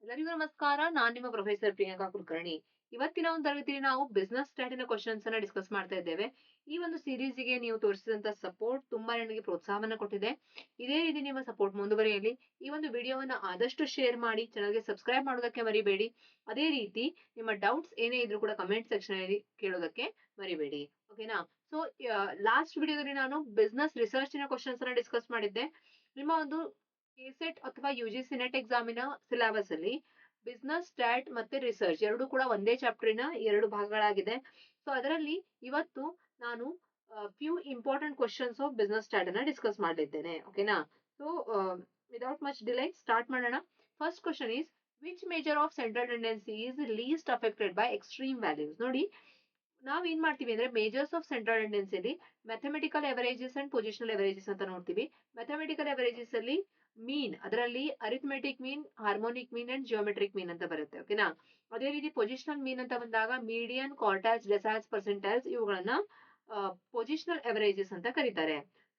ಎಲ್ಲರಿಗೂ ನಮಸ್ಕಾರ. ನಾನ್ ನಿಮ್ಮ ಪ್ರೊಫೆಸರ್ ಪ್ರಿಯಾಂಕಾ ಕುಲಕರ್ಣಿ. ಇವತ್ತಿನ ಒಂದು ತರಗತಿಯಲ್ಲಿ ನಾವು ಬಿಸ್ನೆಸ್ ಸ್ಟಾಟಿನ ಕ್ವಶನ್ಸ್ ಅನ್ನ ಡಿಸ್ಕಸ್ ಮಾಡ್ತಾ ಇದ್ದೇವೆ. ಈ ಒಂದು ಸೀರೀಸ್ಗೆ ನೀವು ತೋರಿಸಿದಂತ ಸಪೋರ್ಟ್ ತುಂಬಾ ನನಗೆ ಪ್ರೋತ್ಸಾಹವನ್ನ ಕೊಟ್ಟಿದೆ. ಇದೇ ರೀತಿ ನಿಮ್ಮ ಸಪೋರ್ಟ್ ಮುಂದುವರಿಯಲಿ. ಈ ಒಂದು ವಿಡಿಯೋವನ್ನ ಆದಷ್ಟು ಶೇರ್ ಮಾಡಿ, ಚಾನಲ್ಗೆ ಸಬ್ಸ್ಕ್ರೈಬ್ ಮಾಡೋದಕ್ಕೆ ಮರಿಬೇಡಿ. ಅದೇ ರೀತಿ ನಿಮ್ಮ ಡೌಟ್ಸ್ ಏನೇ ಇದ್ರೂ ಕೂಡ ಕಮೆಂಟ್ ಸೆಕ್ಷನ್ ಅಲ್ಲಿ ಕೇಳೋದಕ್ಕೆ ಮರಿಬೇಡಿ. ಓಕೆನಾ? ಸೊ ಲಾಸ್ಟ್ ವಿಡಿಯೋದಲ್ಲಿ ನಾನು ಬಿಸ್ನೆಸ್ ರಿಸರ್ಚಿನ ಕ್ವಶನ್ಸ್ ಅನ್ನ ಡಿಸ್ಕಸ್ ಮಾಡಿದ್ದೆ. ನಿಮ್ಮ ಒಂದು ಕೆಸೆಟ್ ಅಥವಾ ಯುಜಿಸಿ ನೆಟ್ ಎಕ್ಸಾಮಿನ ಸಿಲೆಬಸ್ ಅಲ್ಲಿ ಬಿಸ್ನೆಸ್ ಸ್ಟಾಟ್ ಮತ್ತೆ ರಿಸರ್ಚ್ ಎರಡು ಕೂಡ ಒಂದೇ ಚಾಪ್ಟರ್ನ ಎರಡು ಭಾಗಗಳಾಗಿದೆ. ಸೊ ಅದರಲ್ಲಿ ಇವತ್ತು ನಾನು few important questions of business stat ಅನ್ನ ಡಿಸ್ಕಸ್ ಮಾಡಲಿದ್ದೇನೆ. ಓಕೆನಾ? So without much delay start ಮಾಡೋಣ. First question is which measure of central tendency is least affected by extreme values. ನೋಡಿ, ನಾವ್ ಏನ್ ಮಾಡ್ತೀವಿ ಅಂದ್ರೆ ಮೇಜರ್ಸ್ ಆಫ್ ಸೆಂಟ್ರಲ್ ಟೆಂಡೆನ್ಸಿಲಿ mathematical averages and positional averages ಅಂತ ನೋಡ್ತೀವಿ. ಮ್ಯಾಥಮೆಟಿಕಲ್ ಎವರೇಜಸ್ ಅಲ್ಲಿ ಮೀನ್, ಅದರಲ್ಲಿ arithmetic mean, harmonic mean and geometric mean ಅಂತ ಬರುತ್ತೆ. ಓಕೆನಾ? ಅದೇ ರೀತಿ ಪೊಸಿಷನಲ್ ಮೀನ್ ಅಂತ ಬಂದಾಗ ಮೀಡಿಯನ್, ಕ್ವಾರ್ಟೈಲ್ಸ್, ಡೆಸೈಲ್ಸ್, ಪರ್ಸೆಂಟೈಲ್ಸ್ ಇವುಗಳನ್ನ ಪೊಸಿಷನಲ್ ಎವರೇಜಸ್ ಅಂತ ಕರೀತಾರೆ.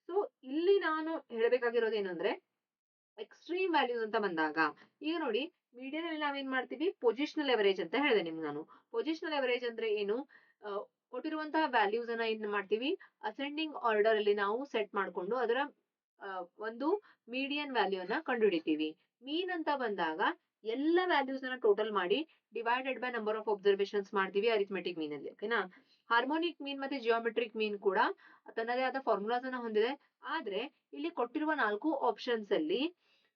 ಸೊ ಇಲ್ಲಿ ನಾನು ಹೇಳಬೇಕಾಗಿರೋದು ಏನಂದ್ರೆ ಎಕ್ಸ್ಟ್ರೀಮ್ ವ್ಯಾಲ್ಯೂಸ್ ಅಂತ ಬಂದಾಗ, ಈಗ ನೋಡಿ, ಮೀಡಿಯನ್ ಅಲ್ಲಿ ನಾವೇನ್ ಮಾಡ್ತೀವಿ, ಪೊಸಿಷನಲ್ ಎವರೇಜ್ ಅಂತ ಹೇಳಿದೆ ನಿಮ್ಗೆ ನಾನು. ಪೊಸಿಷನಲ್ ಎವರೇಜ್ ಅಂದ್ರೆ ಏನು? ಕೊಟ್ಟಿರುವಂತಹ ವ್ಯಾಲ್ಯೂಸ್ ಅನ್ನ ಏನ್ ಮಾಡ್ತೀವಿ, ಅಸೆಂಡಿಂಗ್ ಆರ್ಡರ್ ಅಲ್ಲಿ ನಾವು ಸೆಟ್ ಮಾಡ್ಕೊಂಡು ಅದರ ಒಂದು ಮೀಡಿಯನ್ ವ್ಯಾಲ್ಯೂ ಅನ್ನ ಕಂಡುಹಿಡಿತೀವಿ. ಮೀನ್ ಅಂತ ಬಂದಾಗ ಎಲ್ಲ ವ್ಯಾಲ್ಯೂಸ್ ಅನ್ನ ಟೋಟಲ್ ಮಾಡಿ divided by number of observations ಮಾಡ್ತೀವಿ ಅರಿಥಮೆಟಿಕ್ ಮೀನ್ ಅಲ್ಲಿ. ಓಕೆನಾ? ಹಾರ್ಮೋನಿಕ್ ಮೀನ್ ಮತ್ತೆ ಜಿಯೋಮೆಟ್ರಿಕ್ ಮೀನ್ ಕೂಡ ತನ್ನದೇ ಆದ ಫಾರ್ಮುಲಾಸ್ ಅನ್ನ ಹೊಂದಿದೆ. ಆದ್ರೆ ಇಲ್ಲಿ ಕೊಟ್ಟಿರುವ 4 ಆಪ್ಷನ್ಸ್ ಅಲ್ಲಿ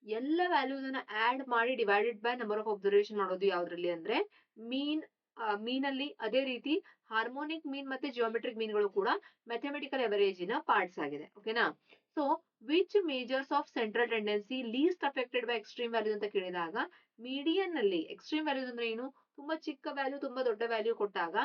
ಎಲ್ಲ ವ್ಯಾಲ್ಯೂಸ್ ಅನ್ನ ಆಡ್ ಮಾಡಿ divided by number of observation ಮಾಡೋದು ಯಾವ್ದ್ರಲ್ಲಿ ಅಂದ್ರೆ ಮೀನ್ ಮೀನಲ್ಲಿ. ಅದೇ ರೀತಿ ಹಾರ್ಮೋನಿಕ್ ಮೀನ್ ಮತ್ತೆ ಜಿಯೋಮೆಟ್ರಿಕ್ ಮೀನ್ಗಳು ಕೂಡ ಮ್ಯಾಥಮೆಟಿಕಲ್ ಎವರೇಜಿನ ಪಾರ್ಟ್ಸ್ ಆಗಿದೆ. ಓಕೆನಾ? So which measures of central tendency least affected by extreme values ಅಂತ ಕೇಳಿದಾಗ, ಮೀಡಿಯನ್ ನಲ್ಲಿ ಎಕ್ಸ್ಟ್ರೀಮ್ ವ್ಯಾಲ್ಯೂಸ್ ಅಂದ್ರೆ ಏನು? ತುಂಬಾ ಚಿಕ್ಕ ವ್ಯಾಲ್ಯೂ, ತುಂಬಾ ದೊಡ್ಡ ವ್ಯಾಲ್ಯೂ ಕೊಟ್ಟಾಗ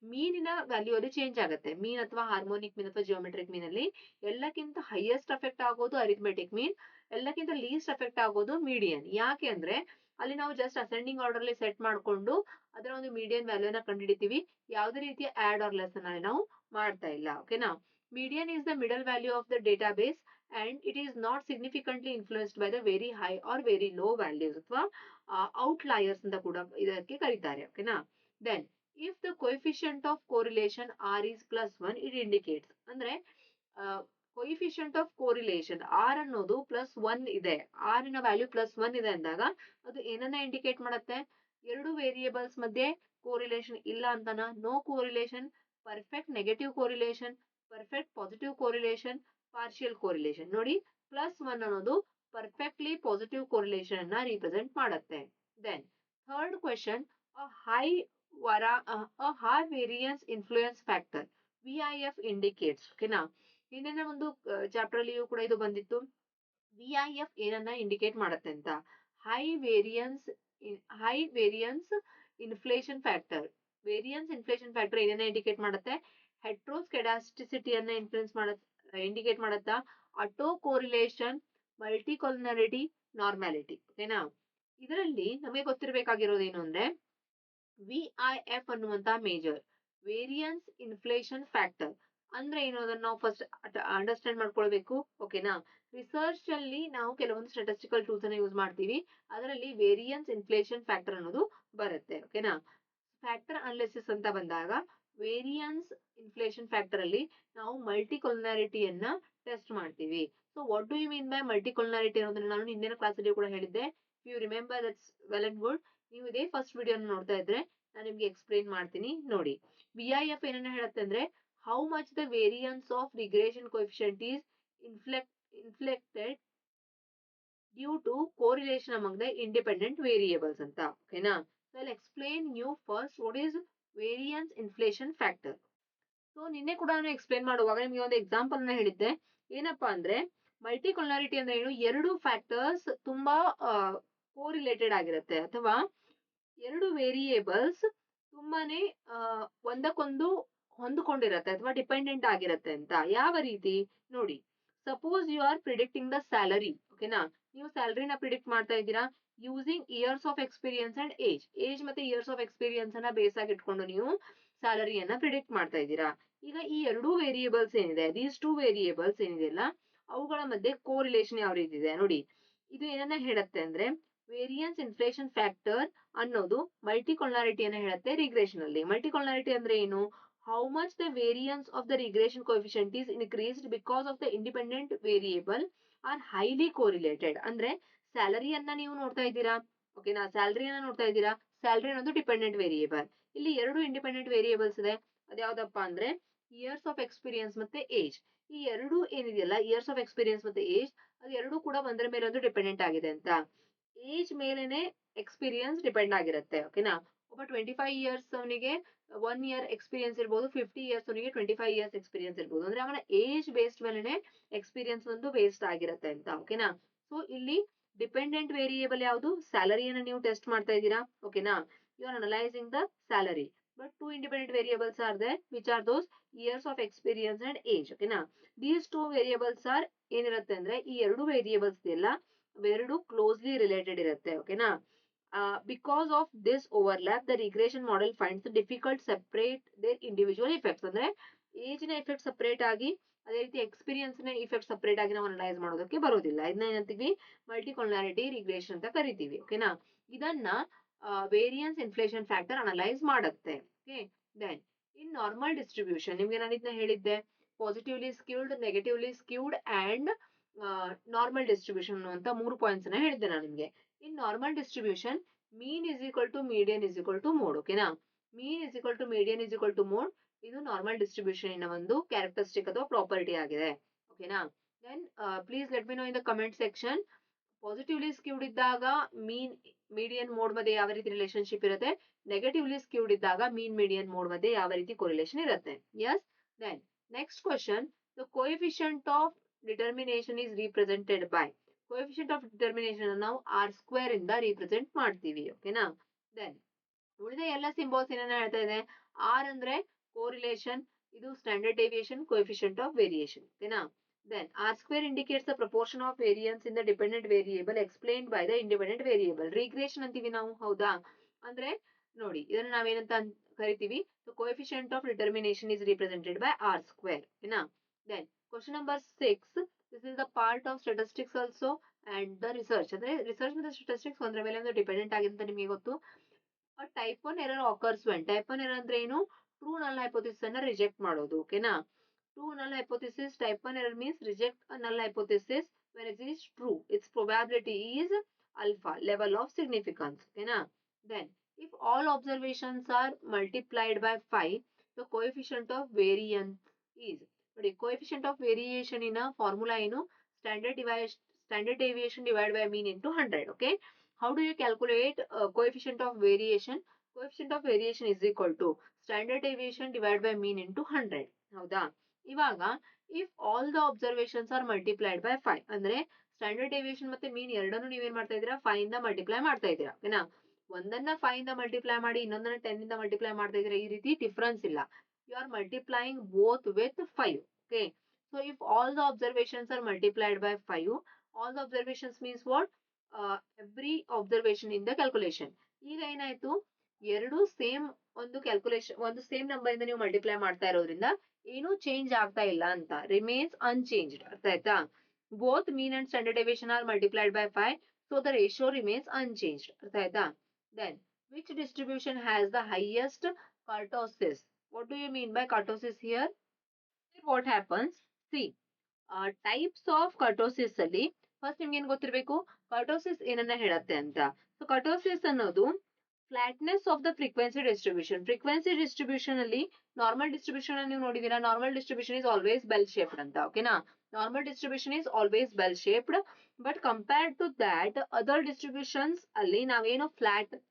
ಮೀನಿನ ವ್ಯಾಲ್ಯೂ ಅಲ್ಲಿ ಚೇಂಜ್ ಆಗುತ್ತೆ. ಮೀನ್ ಅಥವಾ ಹಾರ್ಮೋನಿಕ್ ಮೀನ್ ಅಥವಾ ಜಿಯೋಮೆಟ್ರಿಕ್ ಮೀನ್ ಅಲ್ಲಿ ಎಲ್ಲಕ್ಕಿಂತ ಹೈಯೆಸ್ಟ್ ಅಫೆಕ್ಟ್ ಆಗೋದು ಅರಿಥಮೆಟಿಕ್ ಮೀನ್, ಎಲ್ಲಕ್ಕಿಂತ ಲೀಸ್ಟ್ ಅಫೆಕ್ಟ್ ಆಗೋದು ಮೀಡಿಯನ್. ಯಾಕೆ ಅಂದ್ರೆ ಅಲ್ಲಿ ನಾವು ಜಸ್ಟ್ ಅಸೆಂಡಿಂಗ್ ಆರ್ಡರ್ ಅಲ್ಲಿ ಸೆಟ್ ಮಾಡ್ಕೊಂಡು ಅದರ ಒಂದು ಮೀಡಿಯನ್ ವ್ಯಾಲ್ಯೂನ ಕಂಡುಹಿಡಿತೀವಿ. ಯಾವುದೇ ರೀತಿಯ ಆಡ್ ಆರ್ ಲೆಸ್ ಅನ್ನ ನಾವು ಮಾಡ್ತಾ ಇಲ್ಲ. ಓಕೆನಾ? Median is the middle value of the database and it is not significantly influenced by the very high or very low values ಅಥವಾ outliers ಅಂತ ಕೂಡ ಇದಕ್ಕೆ ಕರೀತಾರೆ. ಓಕೆನಾ? Then if the coefficient of correlation r is +1 it indicates, ಅಂದ್ರೆ coefficient of correlation r ಅನ್ನೋದು +1 ಇದೆ, r ನ ವ್ಯಾಲ್ಯೂ +1 ಇದೆ ಅಂದಾಗ ಅದು ಏನನ್ನ ಇಂಡಿಕೇಟ್ ಮಾಡುತ್ತೆ? ಎರಡು ವೇರಿಯೇಬಲ್ಸ್ ಮಧ್ಯೆ ಕೋರಿಲೇಷನ್ ಇಲ್ಲ ಅಂತನ. No correlation, perfect negative correlation, perfect positive correlation, partial correlation. ನೋಡಿ, +1 ಅನ್ನೋದು ಪರ್ಫೆಕ್ಟ್ಲಿ ಪಾಸಿಟಿವ್ ಕೋರಿಲೇಷನ್ ಅನ್ನ ರಿಪ್ರೆಸೆಂಟ್ ಮಾಡುತ್ತೆ. Then third question, a high variance influence factor VIF indicates. ಓಕೆನಾ? ಹಿಂದಿನ ಒಂದು ಚಾಪ್ಟರ್ ಅಲ್ಲಿಯೂ ಕೂಡ ಇದು ಬಂದಿತ್ತು. VIF ಏನನ್ನ ಇಂಡಿಕೇಟ್ ಮಾಡುತ್ತೆ ಅಂತ? High variance inflation factor. Variance inflation factor ಏನನ್ನ ಇಂಡಿಕೇಟ್ ಮಾಡುತ್ತೆ? ಹೆಟ್ರೋಸ್ಕೆಡಾಸ್ಟಿಸಿಟಿಯನ್ನ ಇಂಡಿಕೇಟ್ ಮಾಡುತ್ತಾ? Autocorrelation, multicollinearity, normality. ಓಕೆನಾ? ಇದರಲ್ಲಿ ನಮಗೆ ಗೊತ್ತಿರಬೇಕಾಗಿರೋದು ಏನು ಅಂದ್ರೆ VIF ಅನ್ನುವಂತ ಮೇಜರ್ ವೇರಿಯನ್ಸ್ ಇನ್ಫ್ಲೇಷನ್ ಫ್ಯಾಕ್ಟರ್ ಅಂದ್ರೆ ಏನು, ಅದನ್ನ ನಾವು ಫಸ್ಟ್ ಅಂಡರ್ಸ್ಟ್ಯಾಂಡ್ ಮಾಡ್ಕೊಳ್ಬೇಕು. ಓಕೆನಾ? ರಿಸರ್ಚ್ ಅಲ್ಲಿ ನಾವು ಕೆಲವೊಂದು ಸ್ಟಾಟಿಸ್ಟಿಕಲ್ ಟೂಲ್ಸ್ ಅನ್ನ ಯೂಸ್ ಮಾಡ್ತೀವಿ. ಅದರಲ್ಲಿ ವೇರಿಯನ್ಸ್ ಇನ್ಫ್ಲೇಷನ್ ಫ್ಯಾಕ್ಟರ್ ಅನ್ನೋದು ಬರುತ್ತೆ. ಓಕೆನಾ? ಫ್ಯಾಕ್ಟರ್ ಅನಾಲಿಸಿಸ್ ಅಂತ ಬಂದಾಗ ವೇರಿಯನ್ಸ್ ಇನ್ಫ್ಲೇಷನ್ ಫ್ಯಾಕ್ಟರ್ ಅಲ್ಲಿ ನಾವು ಮಲ್ಟಿಕೊಲಿನಾರಿಟಿಯನ್ನ ಟೆಸ್ಟ್ ಮಾಡ್ತೀವಿ. So what do you mean by multicollinearity ಅನ್ನೋದನ್ನ ನಾನು ಹಿಂದಿನ ಕ್ಲಾಸ್ ಅಲ್ಲಿ ಕೂಡ ಹೇಳಿದ್ದೆ. You remember, that's well and good. ನೀವು ಇದೇ ಫಸ್ಟ್ ವಿಡಿಯೋ ನೋಡ್ತಾ ಇದ್ರೆ ನಾನು ನಿಮ್ಗೆ ಎಕ್ಸ್ಪ್ಲೇನ್ ಮಾಡ್ತೀನಿ ನೋಡಿ. VIF ಏನನ್ನ ಹೇಳುತ್ತೆ ಅಂದ್ರೆ how much the variance of regression coefficient is inflected due to correlation among the independent variables ಅಂತ. ಓಕೆನಾ? So I explain you first what is variance inflation factor. So ನಿನ್ನೆ ಕೂಡ ನಾನು ಎಕ್ಸ್ಪ್ಲೇನ್ ಮಾಡುವಾಗ ನಿಮಗೆ ಒಂದು ಎಕ್ಸಾಂಪಲ್ ನ ಹೇಳಿದ್ದೆ. ಏನಪ್ಪಾ ಅಂದ್ರೆ ಮಲ್ಟಿಕೊಲಿನಾರಿಟಿ ಅಂದ್ರೆ ಏನು? ಎರಡು ಫ್ಯಾಕ್ಟರ್ಸ್ ತುಂಬಾ ಕೋರಿಲೇಟೆಡ್ ಆಗಿರುತ್ತೆ ಅಥವಾ ಎರಡು ವೇರಿಯೇಬಲ್ಸ್ ತುಂಬಾನೇ ಒಂದಕ್ಕೊಂದು ಹೊಂದಿಕೊಂಡಿರತ್ತೆ ಅಥವಾ ಡಿಪೆಂಡೆಂಟ್ ಆಗಿರತ್ತೆ ಅಂತ. ಯಾವ ರೀತಿ ನೋಡಿ, suppose you are predicting the salary. ಓಕೆನಾ? ನೀವು ಸ್ಯಾಲರಿನ ಪ್ರಿಡಿಕ್ಟ್ ಮಾಡ್ತಾ ಇದ್ದೀರಾ using years of experience and age ಮತ್ತೆ ಇಯರ್ಸ್ ಆಫ್ ಎಕ್ಸ್ಪೀರಿಯನ್ಸ್ ಅನ್ನ ಬೇಸ್ ಆಗಿ ಇಟ್ಕೊಂಡು ನೀವು ಸ್ಯಾಲರಿಯನ್ನ ಪ್ರಿಡಿಕ್ಟ್ ಮಾಡ್ತಾ ಇದ್ದೀರಾ. ಈಗ ಈ ಎರಡೂ ವೇರಿಯೇಬಲ್ಸ್ ಏನಿದೆ, ದೀಸ್ ಟೂ ವೇರಿಯೇಬಲ್ಸ್ ಏನಿದೆಯಲ್ಲ, ಅವುಗಳ ಮಧ್ಯೆ ಕೋರಿಲೇಷನ್ ಯಾವ ರೀತಿ ಇದೆ ನೋಡಿ. ಇದು ಏನನ್ನ ಹೇಳುತ್ತೆ ಅಂದ್ರೆ ವೇರಿಯನ್ಸ್ ಇನ್ಫ್ಲೇಷನ್ ಫ್ಯಾಕ್ಟರ್ ಅನ್ನೋದು ಮಲ್ಟಿಕೊಲಾರಿಟಿಯನ್ನು ಹೇಳುತ್ತೆ ರಿಗ್ರೆಷನ್ ಅಲ್ಲಿ. ಮಲ್ಟಿಕೊಲಾರಿಟಿ ಅಂದ್ರೆ ಏನು? How much the variance of the regression coefficient is increased because of the independent variable are highly correlated. ಅಂದ್ರೆ ಸ್ಯಾಲರಿಯನ್ನ ನೀವು ನೋಡ್ತಾ ಇದ್ದೀರಾ, ಓಕೆನಾ, ಸ್ಯಾಲರಿಯನ್ನ ನೋಡ್ತಾ ಇದ್ದೀರಾ. ಸ್ಯಾಲರಿ ಅನ್ನೋದು ಡಿಪೆಂಡೆಂಟ್ ವೇರಿಯೇಬಲ್. ಇಲ್ಲಿ ಎರಡು ಇಂಡಿಪೆಂಡೆಂಟ್ ವೇರಿಯೇಬಲ್ಸ್ ಇದೆ. ಅದ್ಯಾವ್ದಪ್ಪ ಅಂದ್ರೆ ಇಯರ್ಸ್ ಆಫ್ ಎಕ್ಸ್ಪೀರಿಯನ್ಸ್ ಮತ್ತೆ ಏಜ್. ಈ ಎರಡು ಏನಿದೆಯಲ್ಲ, ಇಯರ್ಸ್ ಆಫ್ ಎಕ್ಸ್ಪೀರಿಯನ್ಸ್ ಮತ್ತೆ ಏಜ್, ಅದು ಎರಡು ಕೂಡ ಒಂದರ ಮೇಲೆ ಒಂದು ಡಿಪೆಂಡೆಂಟ್ ಆಗಿದೆ ಅಂತ. ಏಜ್ ಮೇಲೆನೆ ಎಕ್ಸ್ಪೀರಿಯನ್ಸ್ ಡಿಪೆಂಡ್ ಆಗಿರುತ್ತೆ, ಓಕೆನಾ. ಒಬ್ಬ 25 ಇಯರ್ಸ್ ಅವನಿಗೆ 1 ಇಯರ್ ಎಕ್ಸ್ಪೀರಿಯನ್ಸ್ ಇರ್ಬೋದು, 50 ಇಯರ್ಸ್ ಅವನಿಗೆ 25 ಇಯರ್ಸ್ ಎಕ್ಸ್ಪೀರಿಯನ್ಸ್ ಇರ್ಬೋದು. ಅಂದ್ರೆ ಅವನ ಏಜ್ ಬೇಸ್ಡ್ ಮೇಲೆನೆ ಎಕ್ಸ್ಪೀರಿಯನ್ಸ್ ಒಂದು ಬೇಸ್ಡ್ ಆಗಿರುತ್ತೆ ಅಂತ, ಓಕೆನಾ. ಸೊ ಇಲ್ಲಿ ಡಿಪೆಂಡೆಂಟ್ ವೇರಿಯೇಬಲ್ ಯಾವುದು? ಸ್ಯಾಲರಿಯನ್ನು ನೀವು ಟೆಸ್ಟ್ ಮಾಡ್ತಾ ಇದ್ದೀರಾ, ಓಕೆನಾ. You are analysing the salary. But two independent variables are there, which are those years of experience and age, ಓಕೆನಾ. These two variables are ಏನಿರುತ್ತೆ ಅಂದ್ರೆ, ಈ ಎರಡು ವೇರಿಯೇಬಲ್ಸ್ ಎಲ್ಲ ಎರಡು ಕ್ಲೋಸ್ಲಿ ರಿಲೇಟೆಡ್ ಇರುತ್ತೆ, ಓಕೆನಾ. Because of this overlap the regression model finds difficult separate their individual effects. ಅಂದ್ರೆ ಏಜ್ ನ ಎಫೆಕ್ಟ್ ಸಪರೇಟ್ ಆಗಿ, ಅದೇ ರೀತಿ ಎಕ್ಸ್ಪೀರಿಯನ್ಸ್ ನ ಇಫೆಕ್ಟ್ ಸಪರೇಟ್ ಆಗಿ ನಾವು ಅನಲೈಸ್ ಮಾಡೋದಕ್ಕೆ ಬರೋದಿಲ್ಲ. ಇದನ್ನ ಏನಂತೀವಿ? ಮಲ್ಟಿಕೊಲಾರಿಟಿ ರಿಗ್ರೆಷನ್ ಅಂತ ಕರಿತೀವಿ, ಓಕೆನಾ. ಇದನ್ನ ವೇರಿಯನ್ಸ್ ಇನ್ಫ್ಲೇಷನ್ ಫ್ಯಾಕ್ಟರ್ ಅನಲೈಸ್ ಮಾಡುತ್ತೆ. Okay, then in normal distribution, ನಿಮ್ಗೆ ನಾನು ಇದನ್ನ ಹೇಳಿದ್ದೆ, positively skewed, negatively skewed and normal distribution ಅಂತ 3 ಪಾಯಿಂಟ್ಸ್ ನ ಹೇಳಿದ್ದೆ ನಾನು ನಿಮ್ಗೆ. In normal distribution, mean is equal to median is equal to mode, ಓಕೆನಾ. Mean is equal to median is equal to mode, ಇದು ನಾರ್ಮಲ್ ಡಿಸ್ಟ್ರಿಬ್ಯೂಷನ್ ಇನ ಒಂದು characteristic ಅಥವಾ ಪ್ರಾಪರ್ಟಿ ಆಗಿದೆ, ಓಕೆನಾ. Then please let me know in the comment section, positively skewed ಇದ್ದಾಗ ಮೀನ್ median mode ಮಧ್ಯೆ ಯಾವ ರೀತಿ ರಿಲೇಶನ್ಶಿಪ್ ಇರುತ್ತೆ, ನೆಗೆಟಿವ್ಲಿ ಸ್ಕ್ಯೂಡ್ ಇದ್ದಾಗ ಮೀನ್ ಮೀಡಿಯನ್ ಮೋಡ್ ಮಧ್ಯೆ ಯಾವ ರೀತಿ ಕೊರಿಲೇಷನ್ ಇರುತ್ತೆ. Yes. Then next question, the coefficient of determination is represented by. Coefficient of determination ನಾವು ಆರ್ ಸ್ಕ್ವೇರ್ ಇಂದ ರಿಪ್ರೆಸೆಂಟ್ ಮಾಡ್ತೀವಿ, ಓಕೆನಾ. ದೆನ್ ಉಳಿದ ಎಲ್ಲ ಸಿಂಬಲ್ಸ್ ಏನನ್ನ ಹೇಳ್ತಾ ಇದೆ? ಆರ್ ಅಂದ್ರೆ ಕೋರಿಲೇಷನ್, ಇದು standard deviation, coefficient of variation, ಓಕೆನಾ. Then R square indicates the proportion of variance in the dependent variable explained by the independent variable. Regression ಅಂತೀವಿ ನಾವು, ಹೌದಾ? ಅಂದ್ರೆ ನೋಡಿ, ಇದನ್ನ ನಾವೇನಂತ ಕರಿತೀವಿ? The coefficient of determination is represented by R square, ಓಕೆನಾ. Then question number 6, this is the part of statistics also and the research. ಅಂದ್ರೆ ರಿಸರ್ಚ್ ಮತ್ತು ಸ್ಟಾಟಿಸ್ಟಿಕ್ಸ್ ಒಂದರ ಮೇಲೆ ಒಂದು ಡಿಪೆಂಡೆಂಟ್ ಆಗಿದೆ ಅಂತ ನಿಮಗೆ ಗೊತ್ತು. Type 1 error occurs when. Type 1 error ಅಂದ್ರೆ ಏನು? ಟ್ರೂ ನಲ್ ಹೈಪೋಥಿಸಿಸ್ ಅನ್ನ ರಿಜೆಕ್ಟ್ ಮಾಡೋದು, ಓಕೆನಾ. True null hypothesis, type 1 error means reject a null hypothesis when it is true. Its probability is alpha, level of significance. Okay, na? Then, if all observations are multiplied by 5, the coefficient of variance is. But coefficient of variation in a formula, standard deviation divided by mean into 100. Okay, how do you calculate coefficient of variation? Coefficient of variation is equal to standard deviation divided by mean into 100. ಹೌದಾ? ಇವಾಗ if all the observations are multiplied by 5 ಅಂದ್ರೆ standard deviation ಮತ್ತೆ ಮೀನ್ ಎರಡನ್ನು ನೀವೇನ್ ಮಾಡ್ತಾ ಇದ್ದೀರಾ? 5 ಇಂದ multiply ಮಾಡ್ತಾ ಇದ್ದೀರಾ, ಓಕೆನಾ. ಒಂದನ್ನ 5 ಇಂದ ಮಲ್ಟಿಪ್ಲೈ ಮಾಡಿ ಇನ್ನೊಂದನ್ನ 10 ಇಂದ ಮಲ್ಟಿಪ್ಲೈ ಮಾಡ್ತಾ ಇದ್ದೀರಾ, ಈ ರೀತಿ ಡಿಫರೆನ್ಸ್ ಇಲ್ಲ. You are multiplying both with 5, okay. So if all the observations are multiplied by 5, all the observations means what? Every observation in the calculation. ಈಗ ಏನಾಯ್ತು? ಎರಡು ಸೇಮ್ ಒಂದು ಕ್ಯಾಲ್ಕುಲೇಷನ್, ಒಂದು ಸೇಮ್ ನಂಬರ್ ಇಂದ ನೀವು ಮಲ್ಟಿಪ್ಲೈ ಮಾಡ್ತಾ ಇರೋದ್ರಿಂದ ಏನು ಚೇಂಜ್ ಆಗ್ತಾ ಇಲ್ಲ ಅಂತ, ರಿಮೇನ್ಸ್ ಅನ್ಚೇಂಜ್ಡ್. ಅರ್ಥ ಆಯ್ತಾ? Both mean and standard deviation are multiplied by 5, so the ratio remains unchanged. ಅರ್ಥ ಆಯ್ತಾ? Then which distribution has the highest kurtosis? What do you mean by kurtosis here? What happens? See, types of kurtosis ಅಲ್ಲಿ first ನಿಮ್ಗೆ ಏನ್ ಗೊತ್ತಿರಬೇಕು? ಕರ್ಟೋಸಿಸ್ ಏನನ್ನ ಹೇಳತ್ತೆ ಅಂತ. So kurtosis ಅನ್ನೋದು flatness of the frequency distribution. Frequency distribution ಅಲ್ಲಿ ನಾರ್ಮಲ್ ಡಿಸ್ಟ್ರಿಬ್ಯೂಷನ್ ನೀವು ನೋಡಿದೀರಾ? Normal distribution is always bell shaped ಅಂತ, ಓಕೆನಾ. Normal distribution is always bell shaped, but compared to that other distributions ಅಲ್ಲಿ ನಾವೇನೋ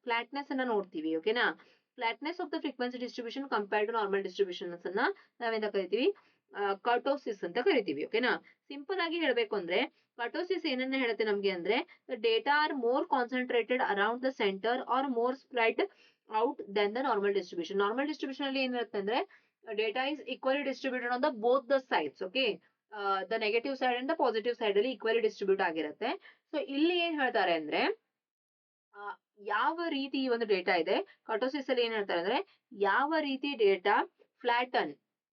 ಫ್ಲಾಟ್ನೆಸ್ ಅನ್ನ ನೋಡ್ತೀವಿ, ಓಕೆನಾ. Flatness of the frequency distribution compared to normal distributions ಅನ್ನ ನಾವೇಂತ ಕರಿತೀವಿ? ಕರ್ಟೋಸಿಸ್ ಅಂತ ಕರಿತೀವಿ, ಓಕೆನಾ. ಸಿಂಪಲ್ ಆಗಿ ಹೇಳ್ಬೇಕು ಅಂದ್ರೆ ಕರ್ಟೋಸಿಸ್ ಏನನ್ನ ಹೇಳುತ್ತೆ ನಮ್ಗೆ ಅಂದ್ರೆ, the data are more concentrated around the center or more spread out than the normal distribution. Normal distribution ಅಲ್ಲಿ ಏನಿರುತ್ತೆ ಅಂದ್ರೆ data is equally distributed on the both the sides, okay. The negative side and the positive side ಅಲ್ಲಿ equally distribute ಆಗಿರುತ್ತೆ. So ಇಲ್ಲಿ ಏನ್ ಹೇಳ್ತಾರೆ ಅಂದ್ರೆ, ಯಾವ ರೀತಿ ಈ ಒಂದು ಡೇಟಾ ಇದೆ, ಕರ್ಟೋಸಿಸ್ ಅಲ್ಲಿ ಏನ್ ಹೇಳ್ತಾರೆ ಅಂದ್ರೆ ಯಾವ ರೀತಿ ಡೇಟಾ ಫ್ಲಾಟನ್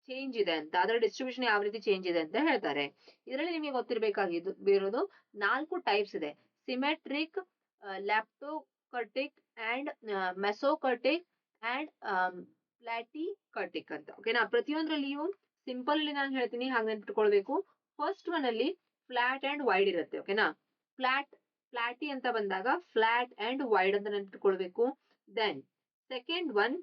ಚೇಂಜ್ ಇದೆ ಅಂತ, ಅದರ ಡಿಸ್ಟ್ರಿಬ್ಯೂಷನ್ ಯಾವ ರೀತಿ ಚೇಂಜ್ ಇದೆ ಅಂತ ಹೇಳ್ತಾರೆ. ಇದರಲ್ಲಿ ನಿಮಗೆ ಗೊತ್ತಿರಬೇಕಾಗಿದ್ದು 4 ಟೈಪ್ಸ್ ಇದೆ. ಸಿಮೆಟ್ರಿಕ್, ಲ್ಯಾಪ್ಟೋಕರ್ಟಿಕ್ ಅಂಡ್ ಮೆಸೋಕರ್ಟಿಕ್ ಅಂಡ್ ಪ್ಲಾಟಿಕರ್ಟಿಕ್ ಅಂತ. ಓಕೆನಾ, ಪ್ರತಿಯೊಂದರಲ್ಲಿಯೂ ಸಿಂಪಲ್ ಅಲ್ಲಿ ನಾನು ಹೇಳ್ತೀನಿ, ಹಾಗೆ ನೆನ್ಪಿಟ್ಕೊಳ್ಬೇಕು. ಫಸ್ಟ್ ಒನ್ ಅಲ್ಲಿ ಫ್ಲಾಟ್ ಅಂಡ್ ವೈಡ್ ಇರುತ್ತೆ. ಓಕೆನಾ, ಫ್ಲಾಟಿ ಅಂತ ಬಂದಾಗ ಫ್ಲಾಟ್ ಅಂಡ್ ವೈಡ್ ಅಂತ ನೆನ್ಪಿಟ್ಕೊಳ್ಬೇಕು. ದೆನ್ ಸೆಕೆಂಡ್ ಒನ್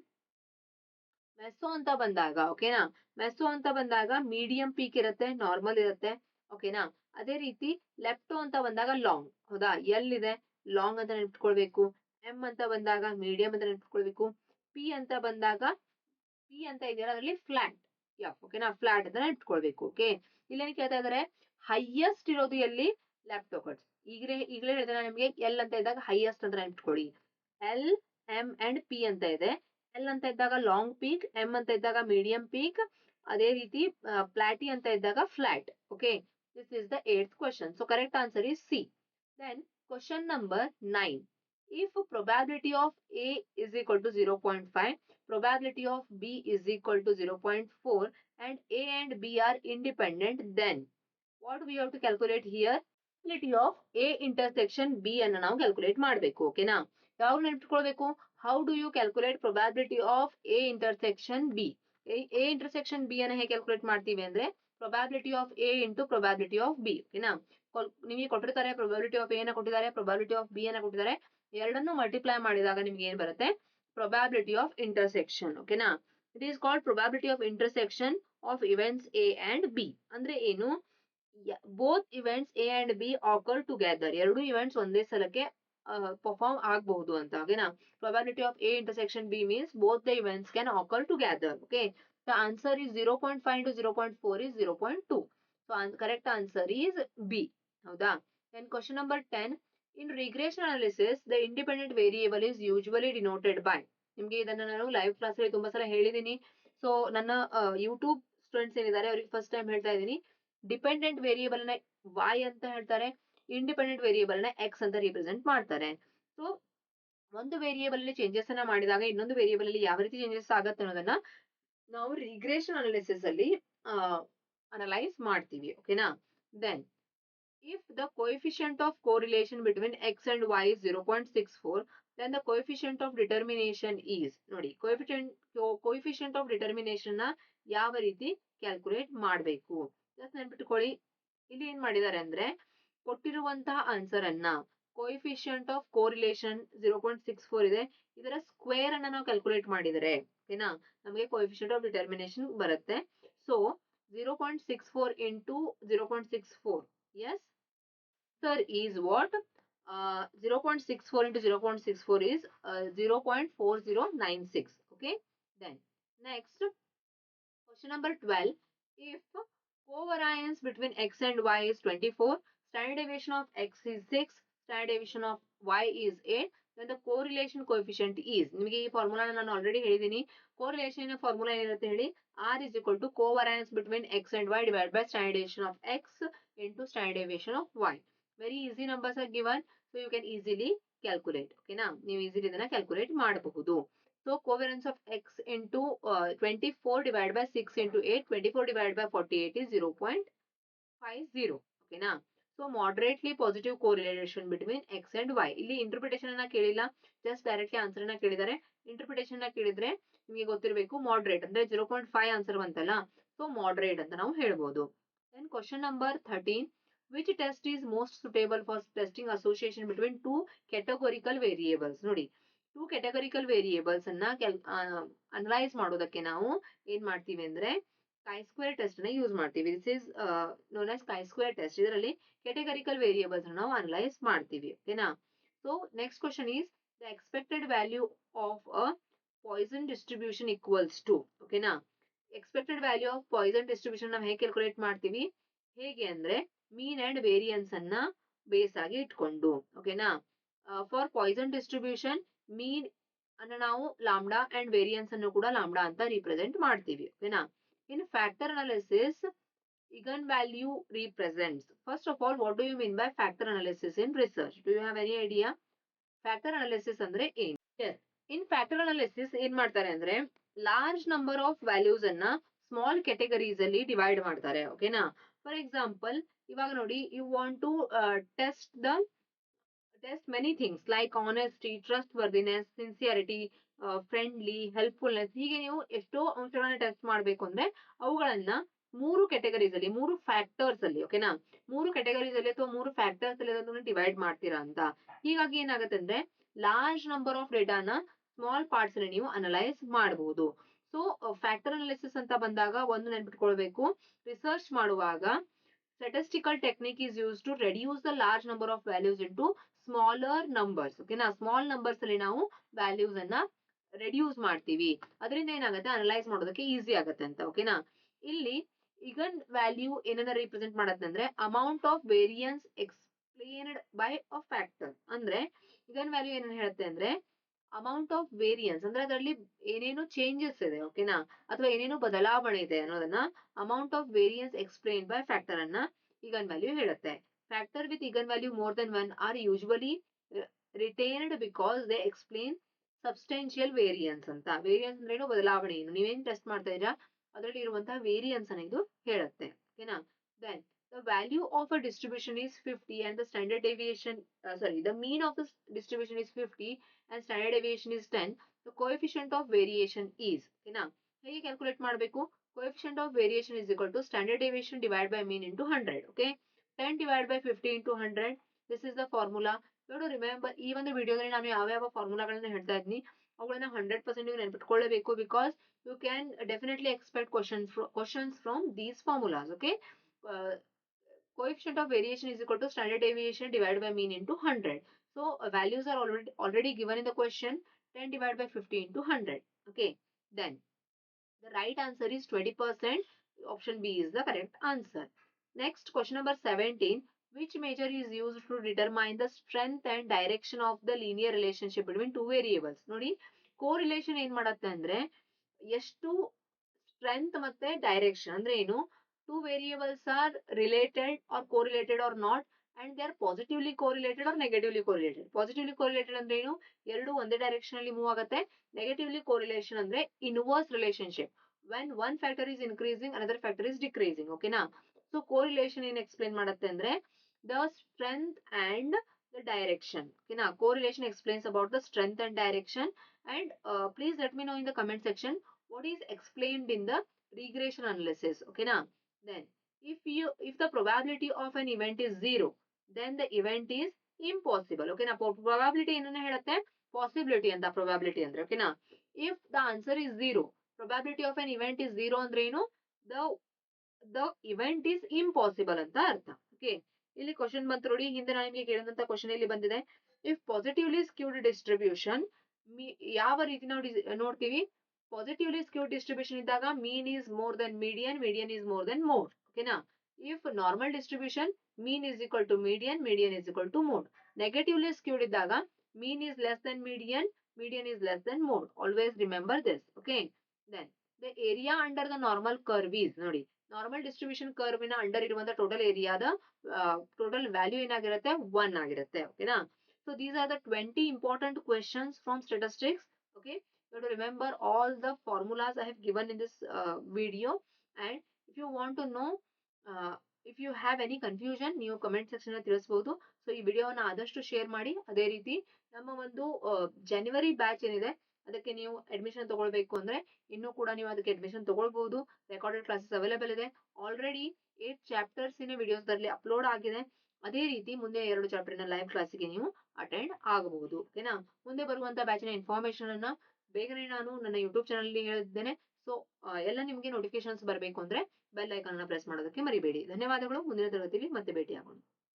ಮೆಸೋ ಅಂತ ಬಂದಾಗ, ಓಕೆನಾ, ಮೆಸೋ ಅಂತ ಬಂದಾಗ ಮೀಡಿಯಂ ಪೀಕ್ ಇರುತ್ತೆ, ನಾರ್ಮಲ್ ಇರುತ್ತೆ. ಓಕೆನಾ, ಅದೇ ರೀತಿ ಲೆಫ್ಟೋ ಅಂತ ಬಂದಾಗ ಲಾಂಗ್. ಹೌದಾ, ಎಲ್ ಇದೆ ಲಾಂಗ್ ಅಂತ ನೆನ್ಪಿಟ್ಕೊಳ್ಬೇಕು. ಎಂ ಅಂತ ಬಂದಾಗ ಮೀಡಿಯಂ ಅಂತ ನೆನ್ಪಿಟ್ಕೊಳ್ಬೇಕು. ಪಿ ಅಂತ ಬಂದಾಗ ಪಿ ಅಂತ ಇದೆಯಲ್ಲ ಅದರಲ್ಲಿ ಫ್ಲಾಟ್. ಓಕೆನಾ, ಫ್ಲಾಟ್ ಅಂತ ನೆನ್ಪಿಟ್ಕೊಳ್ಬೇಕು. ಓಕೆ, ಇಲ್ಲೇನು ಕೇಳ್ತಾ ಇದಾರೆ, ಹೈಯೆಸ್ಟ್ ಇರೋದು ಎಲ್ಲಿ, ಲ್ಯಾಪ್ಟೋಕರ್ಟ್ಸ್. ಈಗಲೇ ಹೇಳಿದೆ ನಾನು ನಿಮಗೆ, ಎಲ್ ಅಂತ ಇದ್ದಾಗ ಹೈಯೆಸ್ಟ್ ಅಂತ ನೆನ್ಪಿಟ್ಕೊಳ್ಳಿ. ಎಲ್, ಎಂ ಅಂಡ್ ಪಿ ಅಂತ ಇದೆ. ಎಲ್ ಅಂತ ಇದ್ದಾಗ ಲಾಂಗ್ ಪೀಕ್, ಎಂ ಅಂತ ಇದ್ದಾಗ ಮೀಡಿಯಂ ಪೀಕ್, ಅದೇ ರೀತಿ ಪ್ಲಾಟಿ ಅಂತ ಇದ್ದಾಗ flat. Okay, this is the 8th question. So correct answer is C. Then question number 9. If probability of A is equal to 0.5, probability of B is equal to 0.4 and A and B are independent, then what we have to calculate here? Probability of A intersection B ಅನ್ನು ನಾವು calculate ಮಾಡಬೇಕು. ಓಕೆನಾ, ಯಾವಾಗ ನೆನಪಿಟ್ಕೊಳ್ಬೇಕು, how do you calculate probability of A intersection B. A intersection B ಅನ್ನ ಹೇಗೆ calculate ಮಾಡ್ತೀವಿ ಅಂದ್ರೆ probability of A into probability of B. ಓಕೆನಾ, ನಿಮಗೆ ಕೊಟ್ಟಿರ್ತಾರೆ ಪ್ರೊಬ್ಯಾಬಿಲಿಟಿ ಆಫ್ ಎ ನ ಕೊಟ್ಟಿದ್ದಾರೆ, ಪ್ರೊಬ್ಯಾಬಿಲಿಟಿ ಆಫ್ ಬಿ ಅನ್ನ ಕೊಟ್ಟಿದ್ದಾರೆ. ಎರಡನ್ನು ಮಲ್ಟಿಪ್ಲೈ ಮಾಡಿದಾಗ ನಿಮ್ಗೆ ಏನ್ ಬರುತ್ತೆ, ಪ್ರೊಬ್ಯಾಬಿಲಿಟಿ ಆಫ್ ಇಂಟರ್ಸೆಕ್ಷನ್. ಓಕೆನಾ, it is called probability of intersection of events A and B. ಅಂದ್ರೆ ಏನು, both events A and B occur together. ಎರಡು ಇವೆಂಟ್ಸ್ ಒಂದೇ ಸಲಕ್ಕೆ ಪರ್ಫಾರ್ಮ್ ಆಗಬಹುದು ಅಂತ. ಓಕೆನಾ, probability of A intersection B means both the events can occur together. Okay, the answer is 0.5 into 0.4 is 0.2. So correct answer is B. ಹೌದಾ. Then question number 10. In regression analysis, the independent variable is usually denoted by. ನಿಮ್ಗೆ ಇದನ್ನ ನಾನು live class ಅಲ್ಲಿ ತುಂಬಾ ಸಲ ಹೇಳಿದೀನಿ. So ನನ್ನ YouTube students ಏನಿದ್ದಾರೆ ಅವ್ರಿಗೆ ಫಸ್ಟ್ ಟೈಮ್ ಹೇಳ್ತಾ ಇದ್ದೀನಿ, ಡಿಪೆಂಡೆಂಟ್ ವೇರಿಯೇಬಲ್ ನ y ಅಂತ ಹೇಳ್ತಾರೆ, ಇಂಡಿಪೆಂಡೆಂಟ್ ವೇರಿಯೇಬಲ್ ನ x ಅಂತ ರಿಪ್ರೆಸೆಂಟ್ ಮಾಡ್ತಾರೆ. ಸೊ ಒಂದು ವೇರಿಯೇಬಲ್ ಅಲ್ಲಿ ಚೇಂಜಸ್ ಅನ್ನ ಮಾಡಿದಾಗ ಇನ್ನೊಂದು ವೇರಿಯೇಬಲ್ ಅಲ್ಲಿ ಯಾವ ರೀತಿ ಚೇಂಜಸ್ ಆಗುತ್ತೆ ಅನ್ನೋದನ್ನ ನಾವು ರಿಗ್ರೆಷನ್ ಅನಾಲಿಸಿಸ್ ಅಲ್ಲಿ ಅನಲೈಸ್ ಮಾಡ್ತೀವಿ. ಓಕೆನಾ, then if the coefficient of correlation between x and y is 0.64, then the coefficient of determination is, ನೋಡಿ coefficient of determination ನ ಯಾವ ರೀತಿ ಕ್ಯಾಲ್ಕುಲೇಟ್ ಮಾಡಬೇಕು ಜಸ್ಟ್ ನೆನ್ಪಿಟ್ಕೊಳ್ಳಿ. ಇಲ್ಲಿ ಏನ್ ಮಾಡಿದ್ದಾರೆ ಅಂದ್ರೆ ಕೊಟ್ಟಿರುವಂತಹ ಆನ್ಸರ್ ಅನ್ನ ಕೋಎಫಿಷಿಯಂಟ್ ಆಫ್ ಕೋರಿಲೇಷನ್ 0.64 ಇದೆ, ಇದರ ಸ್ಕ್ವೇರ್ ಅನ್ನ ನಾವು ಕ್ಯಾಲ್ಕುಲೇಟ್ ಮಾಡಿದರೆ ಓಕೆನಾ ನಮಗೆ ಕೋಎಫಿಷಿಯಂಟ್ ಆಫ್ ಡಿಟರ್ಮಿನೇಷನ್ ಬರುತ್ತೆ. So 0.64 into 0.64, yes, sir, is what? 0.64 into 0.64 is 0.4096. Okay, then next question number 12. If covariance between x and y is 24, standard deviation of x is 6, standard deviation of y is 8, then the correlation coefficient is, ನಿಮಗೆ ಈ formula ನಾನು already ಹೇಳಿದ್ದೀನಿ. Correlation formula ಏನಿರುತ್ತೆ ಹೇಳಿ, r is equal to covariance between x and y divided by standard deviation of x into standard deviation of y. Very easy numbers are given, so you can easily calculate. ಓಕೆನಾ, ನೀವು easily ಇದನ್ನ calculate ಮಾಡಬಹುದು. So covariance of x into 24 divided by 6 into 8, 24 divided by 48 is 0.50. ಓಕೆನಾ, so moderately positive correlation between x and y. ಇಲ್ಲಿ interpretation ಅನ್ನ ಕೇಳಿಲ್ಲ, just directly answer ಅನ್ನ ಕೇಳಿದ್ದಾರೆ. ಇಂಟರ್ಪ್ರಿಟೇಷನ್ ನ ಕೇಳಿದ್ರೆ ನಿಮಗೆ ಗೊತ್ತಿರಬೇಕು ಮಾಡ್ರೇಟ್ ಅಂದ್ರೆ 0.5 ಆನ್ಸರ್ ಬಂತಲ್ಲ, ಸೊ ಮಾಡ್ರೇಟ್ ಅಂತ ನಾವು ಹೇಳ್ಬೋದು. Then question number 13. Which test is most suitable for testing association between two categorical variables? ನೋಡಿ, ಟೂ ಕ್ಯಾಟಗರಿಕಲ್ ವೇರಿಯೇಬಲ್ಸ್ ಅನ್ನ ಅನಲೈಸ್ ಮಾಡೋದಕ್ಕೆ ನಾವು ಏನ್ ಮಾಡ್ತೀವಿ ಅಂದ್ರೆ chi-square ಟೆಸ್ಟ್ ನ ಯೂಸ್ ಮಾಡ್ತೀವಿ. This is known as chi-square test. ಇದರಲ್ಲಿ ಕ್ಯಾಟಗರಿಕಲ್ ವೇರಿಯೇಬಲ್ಸ್ ನಾವು ಅನಲೈಸ್ ಮಾಡ್ತೀವಿ. ಓಕೆನಾ, so next question is the expected value of a Poisson distribution equals to. ಓಕೆನಾ, expected value of Poisson distribution ನಾವು ಹೇಗೆ ಕ್ಯಾಲ್ಕುಲೇಟ್ ಮಾಡ್ತೀವಿ, ಹೇಗೆ ಅಂದ್ರೆ ಮೀನ್ ಅಂಡ್ ವೇರಿಯನ್ಸ್ ಅನ್ನ ಬೇಸ್ ಆಗಿ ಇಟ್ಕೊಂಡು. ಓಕೆನಾ, ಫಾರ್ ಪಾಯ್ಸನ್ ಡಿಸ್ಟ್ರಿಬ್ಯೂಷನ್ ಮೀನ್ ಅನ್ನ ನಾವು ಲಾಂಬ್ಡಾ ಅಂಡ್ ವೇರಿಯನ್ಸ್ ಅನ್ನು ಕೂಡ ಲಾಂಬ್ಡಾ ಅಂತ ರಿಪ್ರೆಸೆಂಟ್ ಮಾಡ್ತೀವಿ. ಓಕೆನಾ, in factor analysis eigen value represents. First of all, what do you mean by factor analysis in research? Do you have any idea? Factor analysis ಅಂದ್ರೆ ಏನು? Yes, in factor analysis ಏನ್ ಮಾಡ್ತಾರೆ ಅಂದ್ರೆ large number of values ಅನ್ನ small categories ಅಲ್ಲಿ divide ಮಾಡ್ತಾರೆ. ಓಕೆನಾ, for example ಇವಾಗ ನೋಡಿ, you want to test the test many things like honesty, trustworthiness, sincerity, friendly, helpfulness. ಹೀಗೆ ನೀವು ಎಷ್ಟೋ ಅಂಶಗಳನ್ನ ಟೆಸ್ಟ್ ಮಾಡಬೇಕು ಅಂದ್ರೆ ಅವುಗಳನ್ನ ಮೂರು ಕ್ಯಾಟಗರೀಸ್ ಅಲ್ಲಿ, ಮೂರು ಫ್ಯಾಕ್ಟರ್ಸ್ ಅಲ್ಲಿ, ಓಕೆನಾ, ಮೂರು ಕ್ಯಾಟಗರೀಸ್ ಅಲ್ಲಿ ಅಥವಾ ಮೂರು ಫ್ಯಾಕ್ಟರ್ಸ್ ಅಲ್ಲಿ ಅದನ್ನು ಡಿವೈಡ್ ಮಾಡ್ತೀರಾ ಅಂತ. ಹೀಗಾಗಿ ಏನಾಗುತ್ತೆ ಅಂದ್ರೆ ಲಾರ್ಜ್ ನಂಬರ್ ಆಫ್ ಡೇಟಾನ ಸ್ಮಾಲ್ ಪಾರ್ಟ್ಸ್ ಅಲ್ಲಿ ನೀವು ಅನಲೈಸ್ ಮಾಡಬಹುದು. ಸೊ ಫ್ಯಾಕ್ಟರ್ ಅನಾಲಿಸಿಸ್ ಅಂತ ಬಂದಾಗ ಒಂದು ನೆನ್ಪಿಟ್ಕೊಳ್ಬೇಕು, ರಿಸರ್ಚ್ ಮಾಡುವಾಗ statistical technique is used to reduce the large number of values into smaller numbers. ಓಕೆನಾ, ಸ್ಮಾಲ್ ನಂಬರ್ಸ್ ಅಲ್ಲಿ ನಾವು ವ್ಯಾಲ್ಯೂಸ್ ಅನ್ನ ರೆಡ್ಯೂಸ್ ಮಾಡ್ತೀವಿ. ಅದರಿಂದ ಏನಾಗುತ್ತೆ, ಅನಲೈಸ್ ಮಾಡೋದಕ್ಕೆ ಈಸಿ ಆಗುತ್ತೆ ಅಂತ. ಓಕೆನಾ, ಇಲ್ಲಿ ಈಗನ್ ವ್ಯಾಲ್ಯೂ ಏನನ್ನ ರಿಪ್ರೆಸೆಂಟ್ ಮಾಡತ್ತೆ ಅಂದ್ರೆ amount of variance explained by a factor. ಅಂದ್ರೆ ಈಗನ್ ವ್ಯಾಲ್ಯೂ ಏನನ್ನ ಹೇಳುತ್ತೆ ಅಂದ್ರೆ ಅಮೌಂಟ್ ಆಫ್ ವೇರಿಯನ್ಸ್ ಅಂದ್ರೆ ಅದರಲ್ಲಿ ಏನೇನು ಚೇಂಜಸ್ ಇದೆ, ಓಕೆನಾ, ಅಥವಾ ಏನೇನು ಬದಲಾವಣೆ ಇದೆ ಅನ್ನೋದನ್ನ amount of variance explain by factor ಅನ್ನ ಈಗನ್ ವ್ಯಾಲ್ಯೂ ಹೇಳುತ್ತೆ. Factor with eigen value more than one are usually retained because they explain substantial variance ಅಂತ. ವೇರಿಯನ್ಸ್ ಅಂದ್ರೆ ಏನು, ಬದಲಾವಣೆ ಏನು, ನೀವೇನ್ ಟೆಸ್ಟ್ ಮಾಡ್ತಾ ಇದ್ದೀರಾ ಅದರಲ್ಲಿ ಇರುವಂತಹ ವೇರಿಯನ್ಸ್ ಅನ್ನ ಇದು ಹೇಳುತ್ತೆ. ಓಕೆನಾ, then the value of a distribution is 50 and the standard deviation the mean of the distribution is 50 and standard deviation is 10. The coefficient of variation is, ಓಕೆನಾ, ಹೇಗೆ ಕ್ಯಾಲ್ಕುಲೇಟ್ ಮಾಡಬೇಕು, coefficient of variation is equal to standard deviation divided by mean into 100. okay, 10 divided by 50 into 100. This is the formula. You have to remember, ಈ ಒಂದು ವಿಡಿಯೋದಲ್ಲಿ ನಾನು ಯಾವ ಯಾವ ಫಾರ್ಮುಲಾಗಳನ್ನ ಹೇಳ್ತಾ ಇದ್ದೀನಿ ಅವುಗಳನ್ನ 100% ನೀವು ನೆನಪಿಟ್ಕೊಳ್ಳಬೇಕು, because you can definitely expect questions from these formulas. Okay, coefficient of variation is equal to standard deviation divided by mean into 100. So values are already given in the question. 10 divided by 50 into 100. Okay, then the right answer is 20%. Option B is the correct answer. Next, question number 17. Which measure is used to determine the strength and direction of the linear relationship between two variables? ನೋಡಿ, correlation ಏನ್ ಮಾಡತ್ತೆ ಅಂದ್ರೆ ಎಷ್ಟು strength ಮತ್ತೆ direction ಅಂದ್ರೆ ಏನು, two variables are related or correlated or not and they are positively correlated or negatively correlated. Positively correlated ಅಂದ್ರೆ ಏನು, ಎರಡು ಒಂದೇ ಡೈರೆಕ್ಷನ್ ಅಲ್ಲಿ ಮೂವ್ ಆಗುತ್ತೆ. ನೆಗೆಟಿವ್ಲಿ ಕೋರಿಲೇಷನ್ ಅಂದ್ರೆ inverse relationship, when one factor is increasing another factor is decreasing. ಓಕೆನಾ, so correlation ಏನ್ explain ಮಾಡುತ್ತೆ ಅಂದ್ರೆ the strength and the direction. ಓಕೆನಾ, correlation explains about the strength and direction. And please let me know in the comment section what is explained in the regression analysis. ಓಕೆನಾ, then if the probability of an event is 0, then the event is impossible. ಓಕೆನಾ, probability ಏನನ್ನ ಹೇಳುತ್ತೆ, possibility ಅಂತ probability ಅಂದ್ರೆ. ಓಕೆನಾ, if the answer is 0, probability of an event is 0 ಅಂದ್ರೆ ಏನು, the event is impossible ಅಂತ ಅರ್ಥ. ಓಕೆ, ಇಲ್ಲಿ ಕ್ವಶನ್ ಬಂತು ನೋಡಿ, ಹಿಂದೆ ನಾನು ನಿಮಗೆ ಕೇಳಿದಂತ ಕ್ವಶನ್ ಇಲ್ಲಿ ಬಂದಿದೆ. ಇಫ್ ಪಾಸಿಟಿವ್ಲಿ ಸ್ಕ್ಯೂಡ್ ಡಿಸ್ಟ್ರಿಬ್ಯೂಷನ್, ಯಾವ ರೀತಿ ನಾವು ನೋಡ್ತೀವಿ, ಪಾಸಿಟಿವ್ಲಿ ಸ್ಕ್ಯೂಡ್ ಡಿಸ್ಟ್ರಿಬ್ಯೂಷನ್ ಇದ್ದಾಗ mean is more than median, median is more than mode. ಓಕೆನಾ, if normal distribution mean is equal to median, median is equal to mode. Negatively skewed ಇದ್ದಾಗ mean is less than median, median is less than mode. Always remember this. Okay, then the area under the normal curve is, ನೋಡಿ, normal distribution curve ನ under ಇರುವಂತ total ಏರಿಯಾದ total value ಏನಾಗಿರುತ್ತೆ, 1 ಆಗಿರುತ್ತೆ. ಓಕೆನಾ, so these are the 20 important questions from statistics. Okay, you have to remember all the formulas I have given in this video. And if you want to know, if you have any confusion, ನೀವು comment section ತಿಳಿಸಬಹುದು. So ಈ ವಿಡಿಯೋನ ಆದಷ್ಟು share ಮಾಡಿ. ಅದೇ ರೀತಿ ನಮ್ಮ ಒಂದು ಜನವರಿ ಬ್ಯಾಚ್ ಏನಿದೆ ಅದಕ್ಕೆ ನೀವು ಅಡ್ಮಿಷನ್ ತಗೊಳ್ಬೇಕು ಅಂದ್ರೆ ಇನ್ನೂ ಕೂಡ ನೀವು ಅದಕ್ಕೆ ಅಡ್ಮಿಷನ್ ತಗೊಳ್ಬಹುದು. ರೆಕಾರ್ಡೆಡ್ ಕ್ಲಾಸಸ್ ಅವೈಲೇಬಲ್ ಇದೆ. ಆಲ್ರೆಡಿ 8 ಚಾಪ್ಟರ್ಸ್ ವಿಡಿಯೋಸ್ ದಲ್ಲಿ ಅಪ್ಲೋಡ್ ಆಗಿದೆ. ಅದೇ ರೀತಿ ಮುಂದೆ 2 ಚಾಪ್ಟರ್ ಲೈವ್ ಕ್ಲಾಸಿಗೆ ನೀವು ಅಟೆಂಡ್ ಆಗಬಹುದು. ಓಕೆನಾ, ಮುಂದೆ ಬರುವಂತ ಬ್ಯಾಚಿನ ಇನ್ಫಾರ್ಮೇಶನ್ ಅನ್ನ ಬೇಗನೆ ನಾನು ನನ್ನ ಯೂಟ್ಯೂಬ್ ಚಾನಲ್ ಅಲ್ಲಿ ಹೇಳಿದ್ದೇನೆ. ಸೊ ಎಲ್ಲ ನಿಮ್ಗೆ ನೋಟಿಫಿಕೇಶನ್ಸ್ ಬರಬೇಕು ಅಂದ್ರೆ ಬೆಲ್ ಐಕಾನ್ ಅನ್ನ ಪ್ರೆಸ್ ಮಾಡೋದಕ್ಕೆ ಮರಿಬೇಡಿ. ಧನ್ಯವಾದಗಳು. ಮುಂದಿನ ತರಗತಿಯಲ್ಲಿ ಮತ್ತೆ ಭೇಟಿಯಾಗೋಣ.